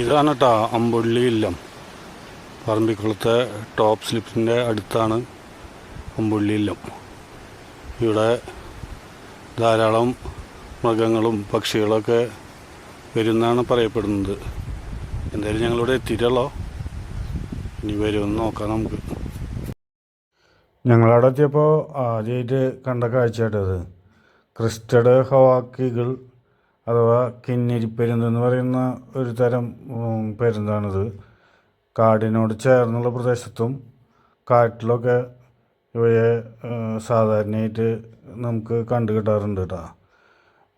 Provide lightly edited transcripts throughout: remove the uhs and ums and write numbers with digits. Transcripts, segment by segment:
ഇതാണ് കേട്ടോ അമ്പുള്ളി ഇല്ലം. പറമ്പിക്കുളത്തെ ടോപ്പ് സ്ലിപ്പിൻ്റെ അടുത്താണ് അമ്പുള്ളി ഇല്ലം. ഇവിടെ ധാരാളം മൃഗങ്ങളും പക്ഷികളൊക്കെ വരുമെന്നാണ് പറയപ്പെടുന്നത്. എന്തായാലും ഞങ്ങളിവിടെ എത്തിയിട്ടുള്ളോ, ഇനി വരുമെന്ന് നോക്കാം നമുക്ക്. ഞങ്ങളവിടെ എത്തിയപ്പോൾ ആദ്യമായിട്ട് കണ്ട കാഴ്ചയായിട്ടത് ക്രിസ്റ്റഡ് ഹവാക്കികൾ അഥവാ കിന്നിരിപ്പരുന്തെന്ന് പറയുന്ന ഒരു തരം പരുന്താണിത്. കാടിനോട് ചേർന്നുള്ള പ്രദേശത്തും കാട്ടിലൊക്കെ ഇവയെ സാധാരണയായിട്ട് നമുക്ക് കണ്ടു കിട്ടാറുണ്ട് കേട്ടോ.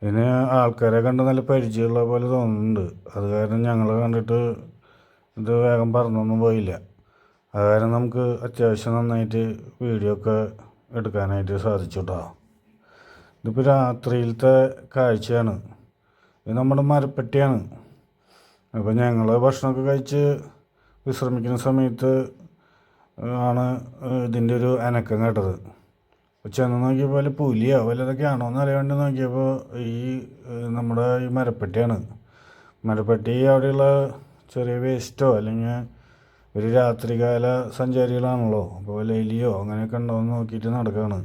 ഇതിന് ആൾക്കാരെ കണ്ട് നല്ല പരിചയമുള്ള പോലെ തോന്നുന്നുണ്ട്. അത് കാരണം ഞങ്ങൾ കണ്ടിട്ട് ഇത് വേഗം പറന്നൊന്നും പോയില്ല. അത് കാരണം നമുക്ക് അത്യാവശ്യം നന്നായിട്ട് വീഡിയോ ഒക്കെ എടുക്കാനായിട്ട് സാധിച്ചു കേട്ടോ. ഇതിപ്പോൾ രാത്രിയിലത്തെ കാഴ്ചയാണ്. ഇത് നമ്മുടെ മരപ്പെട്ടിയാണ്. അപ്പോൾ ഞങ്ങൾ ഭക്ഷണമൊക്കെ കഴിച്ച് വിശ്രമിക്കുന്ന സമയത്ത് ആണ് ഇതിൻ്റെ ഒരു അനക്കം കേട്ടത്. ചെന്ന് നോക്കിയപ്പോൾ പുലിയോ വല്ലതൊക്കെയാണോ എന്ന് അറിയാൻ വേണ്ടി നോക്കിയപ്പോൾ നമ്മുടെ ഈ മരപ്പെട്ടിയാണ്. മരപ്പെട്ടി അവിടെയുള്ള ചെറിയ വേസ്റ്റോ അല്ലെങ്കിൽ ഒരു രാത്രികാല സഞ്ചാരികളാണല്ലോ, അപ്പോൾ വല്ല എലിയോ അങ്ങനെയൊക്കെ ഉണ്ടോ എന്ന് നോക്കിയിട്ട് നടക്കുകയാണ്.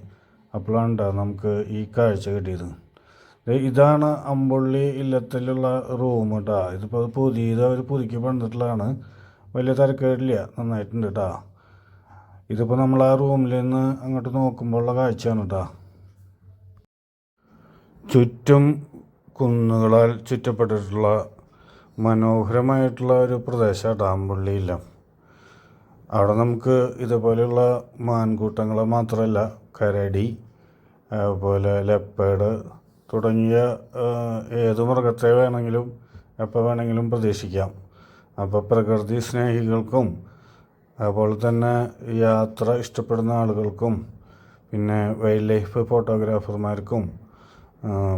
അപ്പോഴാണ് കേട്ടോ നമുക്ക് ഈ കാഴ്ച കിട്ടിയത്. ഇതാണ് അമ്പുള്ളി ഇല്ലത്തിലുള്ള റൂം കേട്ടോ. ഇതിപ്പോൾ പുതിയത് അവർ പുതുക്കി പണിതിട്ടുള്ളതാണ്. വലിയ തിരക്കേടില്ല, നന്നായിട്ടുണ്ട് കേട്ടോ. ഇതിപ്പോൾ നമ്മൾ ആ റൂമിൽ നിന്ന് അങ്ങോട്ട് നോക്കുമ്പോഴുള്ള കാഴ്ചയാണ് കേട്ടോ. ചുറ്റും കുന്നുകളാൽ ചുറ്റപ്പെട്ടിട്ടുള്ള മനോഹരമായിട്ടുള്ള ഒരു പ്രദേശം കേട്ടോ അമ്പുള്ളി ഇല്ലം. അവിടെ നമുക്ക് ഇതുപോലെയുള്ള മാൻകൂട്ടങ്ങളെ മാത്രമല്ല കരടി, അതുപോലെ ലെപ്പേഡ് തുടങ്ങിയ ഏത് മൃഗത്തെ വേണമെങ്കിലും എപ്പോൾ വേണമെങ്കിലും പ്രതീക്ഷിക്കാം. അപ്പോൾ പ്രകൃതി സ്നേഹികൾക്കും അതുപോലെ തന്നെ യാത്ര ഇഷ്ടപ്പെടുന്ന ആളുകൾക്കും പിന്നെ വൈൽഡ് ലൈഫ് ഫോട്ടോഗ്രാഫർമാർക്കും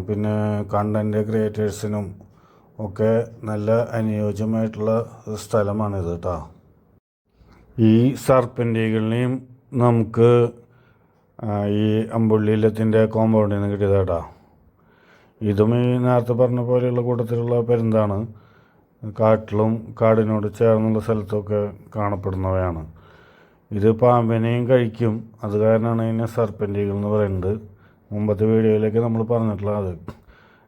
പിന്നെ കണ്ടൻറ് ക്രിയേറ്റേഴ്സിനും ഒക്കെ നല്ല അനുയോജ്യമായിട്ടുള്ള സ്ഥലമാണിത് കേട്ടോ. ഈ സർപ്പൻ്റികളിനെയും നമുക്ക് ഈ അമ്പുള്ളി ഇല്ലത്തിൻ്റെ കോമ്പൗണ്ടിൽ നിന്ന് കിട്ടിയതാട്ടോ. ഇതും ഈ നേരത്തെ പറഞ്ഞ പോലെയുള്ള കൂട്ടത്തിലുള്ള പരുന്താണ്. കാട്ടിലും കാടിനോട് ചേർന്നുള്ള സ്ഥലത്തൊക്കെ കാണപ്പെടുന്നവയാണ്. ഇത് പാമ്പിനെയും കഴിക്കും. അത് കാരണമാണ് ഇതിനെ സർപ്പൻ്റികൾ എന്ന് പറയുന്നത്. മുമ്പത്തെ വീഡിയോയിലേക്ക് നമ്മൾ പറഞ്ഞിട്ടുള്ള അത്.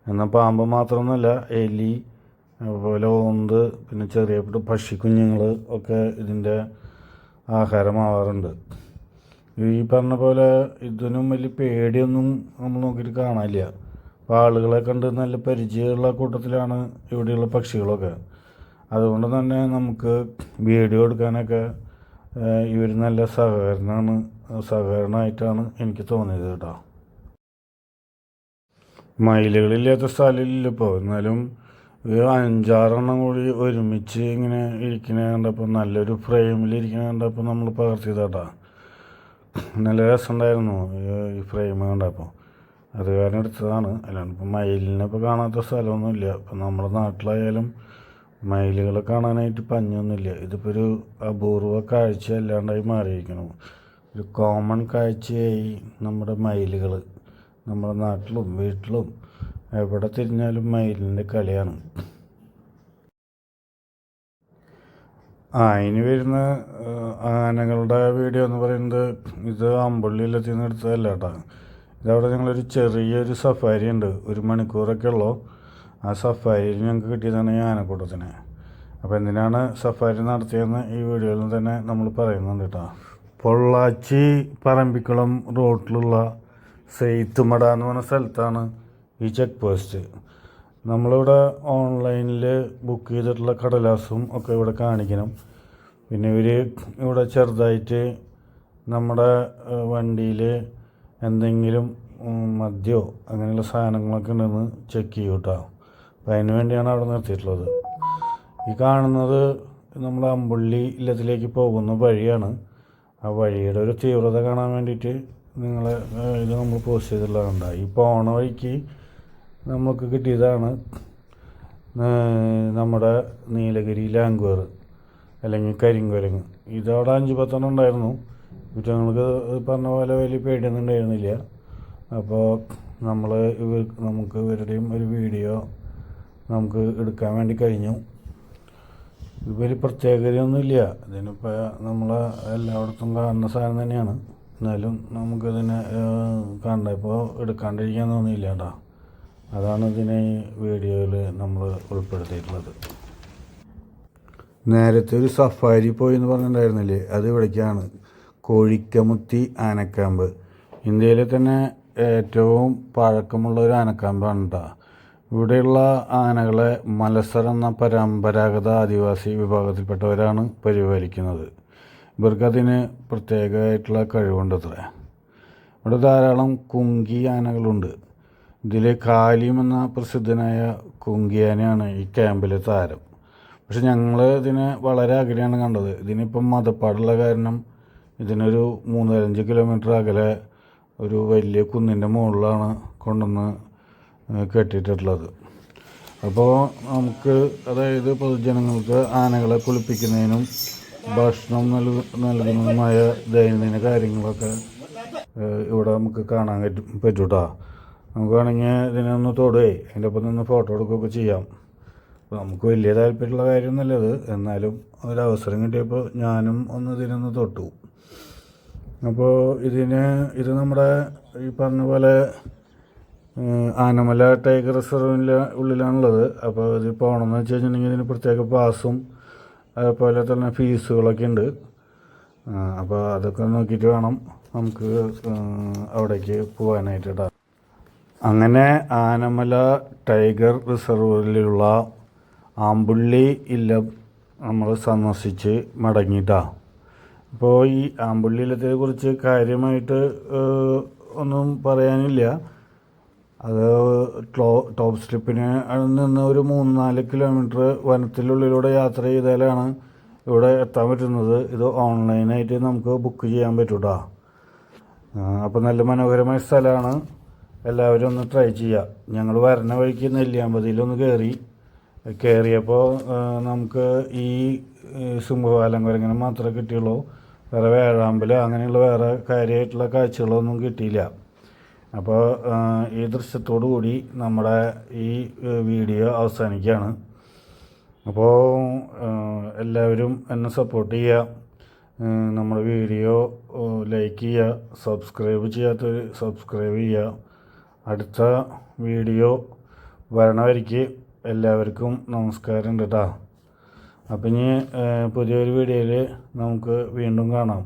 എന്നാൽ പാമ്പ് മാത്രമൊന്നുമല്ല, എലി, അതുപോലെ ഓന്ത്, പിന്നെ ചെറിയ പക്ഷിക്കുഞ്ഞുങ്ങൾ ഒക്കെ ഇതിൻ്റെ ആഹാരമാവാറുണ്ട്. ഈ പറഞ്ഞ പോലെ ഇതിനും വലിയ പേടിയൊന്നും നമ്മൾ നോക്കിയിട്ട് കാണാനില്ല. അപ്പോൾ ആളുകളെ കണ്ട് നല്ല പരിചയമുള്ള കൂട്ടത്തിലാണ് ഇവിടെയുള്ള പക്ഷികളൊക്കെ. അതുകൊണ്ട് തന്നെ നമുക്ക് വീഡിയോ എടുക്കാനൊക്കെ ഇവർ നല്ല സഹകരണമായിട്ടാണ് എനിക്ക് തോന്നിയത് കേട്ടോ. മയിലുകളില്ലാത്ത സ്ഥലമില്ല ഇപ്പോൾ. എന്നാലും 5-6 കൂടി ഒരുമിച്ച് ഇങ്ങനെ ഇരിക്കണ കണ്ടപ്പോൾ, നല്ലൊരു ഫ്രെയിമിലിരിക്കണ കണ്ടപ്പോൾ നമ്മൾ പകർത്തിയതാട്ടാ. നല്ല രസമുണ്ടായിരുന്നു ഈ ഫ്രെയിം കണ്ടപ്പോൾ. അത് കാരണം എടുത്തതാണ്. അല്ലാണ്ട് ഇപ്പോൾ മയിലിനെ ഇപ്പോൾ കാണാത്ത സ്ഥലമൊന്നുമില്ല. ഇപ്പം നമ്മുടെ നാട്ടിലായാലും മയിലുകളെ കാണാനായിട്ട് പഞ്ഞൊന്നുമില്ല. ഇതിപ്പോൾ ഒരു അപൂർവ കാഴ്ച അല്ലാണ്ടായി മാറിയിരിക്കണം. ഒരു കോമൺ കാഴ്ചയായി നമ്മുടെ മയിലുകൾ. നമ്മുടെ നാട്ടിലും വീട്ടിലും എവിടെ തിരിഞ്ഞാലും മയിലിൻ്റെ കളിയാണ്. ഇനി വരുന്ന ആനകളുടെ വീഡിയോ എന്ന് പറയുന്നത് ഇത് അമ്പുള്ളി ഇല്ലത്തിൽ നിന്ന് എടുത്തതല്ല കേട്ടോ. ഇതവിടെ ഞങ്ങളൊരു ചെറിയൊരു സഫാരി ഉണ്ട്, 1 മണിക്കൂറൊക്കെ ഉള്ളൂ. ആ സഫാരിയിൽ ഞങ്ങൾക്ക് കിട്ടിയതാണ് ഈ ആനക്കൂട്ടത്തിനെ. അപ്പോൾ എന്തിനാണ് സഫാരി നടത്തിയതെന്ന് ഈ വീഡിയോയിൽ തന്നെ നമ്മൾ പറയുന്നുണ്ട് കേട്ടോ. പൊള്ളാച്ചി പറമ്പിക്കുളം റോഡിലുള്ള സെയ്ത്തുമട എന്ന് പറഞ്ഞ സ്ഥലത്താണ് ഈ ചെക്ക് പോസ്റ്റ്. നമ്മളിവിടെ ഓൺലൈനിൽ ബുക്ക് ചെയ്തിട്ടുള്ള കടലാസും ഒക്കെ ഇവിടെ കാണിക്കണം. പിന്നെ ഇവിടെ ചെറുതായിട്ട് നമ്മുടെ വണ്ടിയിൽ എന്തെങ്കിലും മദ്യമോ അങ്ങനെയുള്ള സാധനങ്ങളൊക്കെ ഉണ്ടെന്ന് ചെക്ക് ചെയ്യും കേട്ടോ. അപ്പോൾ അതിന് വേണ്ടിയാണ് അവിടെ നിർത്തിയിട്ടുള്ളത്. ഈ കാണുന്നത് നമ്മൾ അമ്പുള്ളി ഇല്ലത്തിലേക്ക് പോകുന്ന വഴിയാണ്. ആ വഴിയുടെ ഒരു തീവ്രത കാണാൻ വേണ്ടിയിട്ട് ഇത് നമ്മൾ പോസ്റ്റ് ചെയ്തിട്ടുള്ളതുണ്ട്. ഈ പോണ വഴിക്ക് നമുക്ക് കിട്ടിയതാണ് നമ്മുടെ നീലഗിരി ലാംഗ്വേർ അല്ലെങ്കിൽ കരിങ്കുരങ്ങ്. ഇതവിടെ 5-10 ഉണ്ടായിരുന്നു. കുറ്റങ്ങൾക്ക് പറഞ്ഞ പോലെ വലിയ പേടിയൊന്നും ഉണ്ടായിരുന്നില്ല. അപ്പോൾ നമുക്ക് ഇവരുടെയും ഒരു വീഡിയോ നമുക്ക് എടുക്കാൻ വേണ്ടി കഴിഞ്ഞു. ഇത് വലിയ പ്രത്യേകതയൊന്നുമില്ല. ഇതിനിപ്പോൾ നമ്മൾ എല്ലായിടത്തും കാണുന്ന സാധനം തന്നെയാണ്. എന്നാലും നമുക്കിതിനെ കണ്ടപ്പോൾ എടുക്കാണ്ടിരിക്കാൻ തോന്നിയില്ല കേട്ടോ. അതാണ് ഇതിനെ ഈ വീഡിയോയിൽ നമ്മൾ ഉൾപ്പെടുത്തിയിട്ടുള്ളത്. നേരത്തെ ഒരു സഫാരി പോയി എന്ന് പറഞ്ഞിട്ടുണ്ടായിരുന്നില്ലേ, അത് ഇവിടേക്കാണ്. കോഴിക്കമുത്തി ആനക്കാമ്പ് ഇന്ത്യയിലെ തന്നെ ഏറ്റവും പഴക്കമുള്ള ഒരു ആനക്കാമ്പാണ് കേട്ടോ. ഇവിടെയുള്ള ആനകളെ മലസർ എന്ന പരമ്പരാഗത ആദിവാസി വിഭാഗത്തിൽപ്പെട്ടവരാണ് പരിപാലിക്കുന്നത്. ഇവർക്കതിന് പ്രത്യേകമായിട്ടുള്ള കഴിവുണ്ടത്രേ. ഇവിടെ ധാരാളം കുങ്കി ആനകളുണ്ട്. ഇതിൽ കാലിം എന്ന പ്രസിദ്ധനായ കുങ്കി ആനയാണ് ഈ ക്യാമ്പിലെ താരം. പക്ഷെ ഞങ്ങൾ ഇതിനെ വളരെ അകലെയാണ് കണ്ടത്. ഇതിനിപ്പം മതപ്പാടുള്ള കാരണം ഇതിനൊരു 3-5 കിലോമീറ്റർ അകലെ ഒരു വലിയ കുന്നിൻ്റെ മുകളിലാണ് കൊണ്ടുവന്ന് കെട്ടിയിട്ടുള്ളത്. അപ്പോൾ നമുക്ക്, അതായത് പൊതുജനങ്ങൾക്ക് ആനകളെ കുളിപ്പിക്കുന്നതിനും ഭക്ഷണം നൽകുന്നതുമായ ദൈനംദിന കാര്യങ്ങളൊക്കെ ഇവിടെ നമുക്ക് കാണാൻ പറ്റൂട്ടോ. നമുക്ക് വേണമെങ്കിൽ ഇതിനൊന്ന് തൊടുകയും അതിൻ്റെ ഒപ്പം നിന്ന് ഫോട്ടോ എടുക്കുകയൊക്കെ ചെയ്യാം. അപ്പോൾ നമുക്ക് വലിയ താല്പര്യമുള്ള കാര്യമൊന്നുമല്ല ഇത്, എന്നാലും ഒരവസരം കിട്ടിയപ്പോൾ ഞാനും ഇതിനൊന്ന് തൊട്ടു. അപ്പോൾ ഇത് നമ്മുടെ ഈ പറഞ്ഞ പോലെ ആനമല ടൈഗർ റിസർവിൻ്റെ ഉള്ളിലാണുള്ളത്. അപ്പോൾ ഇത് പോകണമെന്ന് വെച്ച് കഴിഞ്ഞിട്ടുണ്ടെങ്കിൽ ഇതിന് പ്രത്യേക പാസും അതുപോലെ തന്നെ ഫീസുകളൊക്കെ ഉണ്ട്. അപ്പോൾ അതൊക്കെ നോക്കിയിട്ട് വേണം നമുക്ക് അവിടേക്ക് പോകാനായിട്ട് കേട്ടോ. അങ്ങനെ ആനമല ടൈഗർ റിസർവിലുള്ള ആമ്പുള്ളി ഇല്ലം നമ്മൾ സന്ദർശിച്ച് മടങ്ങിയിട്ടാണ്. അപ്പോൾ ഈ ആമ്പുള്ളി ഇല്ലത്തെ കുറിച്ച് കാര്യമായിട്ട് ഒന്നും പറയാനില്ല. അത് ടോപ്പ് സ്ലിപ്പിന് നിന്ന് ഒരു 3-4 കിലോമീറ്റർ വനത്തിനുള്ളിലൂടെ യാത്ര ചെയ്താലാണ് ഇവിടെ എത്താൻ പറ്റുന്നത്. ഇത് ഓൺലൈനായിട്ട് നമുക്ക് ബുക്ക് ചെയ്യാൻ പറ്റൂട്ടോ. അപ്പോൾ നല്ല മനോഹരമായ സ്ഥലമാണ്. എല്ലാവരും ഒന്ന് ട്രൈ ചെയ്യുക. ഞങ്ങൾ വരുന്ന വഴിക്ക് നെല്ലിയാമ്പതിയിലൊന്ന് കയറിയപ്പോൾ നമുക്ക് ഈ സിംഹവാലം കുരങ്ങനെ മാത്രമേ കിട്ടിയുള്ളൂ. വേറെ വേഴാമ്പല് അങ്ങനെയുള്ള വേറെ കാര്യമായിട്ടുള്ള കാഴ്ചകളൊന്നും കിട്ടിയില്ല. അപ്പോൾ ഈ ദൃശ്യത്തോടു കൂടി നമ്മുടെ ഈ വീഡിയോ അവസാനിക്കുകയാണ്. അപ്പോൾ എല്ലാവരും എന്നെ സപ്പോർട്ട് ചെയ്യുക. നമ്മുടെ വീഡിയോ ലൈക്ക് ചെയ്യുക. സബ്സ്ക്രൈബ് ചെയ്യാത്തവർ സബ്സ്ക്രൈബ് ചെയ്യുക. അടുത്ത വീഡിയോ വരണവരിക്ക് എല്ലാവർക്കും നമസ്കാരം കേട്ടോ. അപ്പം ഇനി പുതിയൊരു വീഡിയോയിൽ നമുക്ക് വീണ്ടും കാണാം.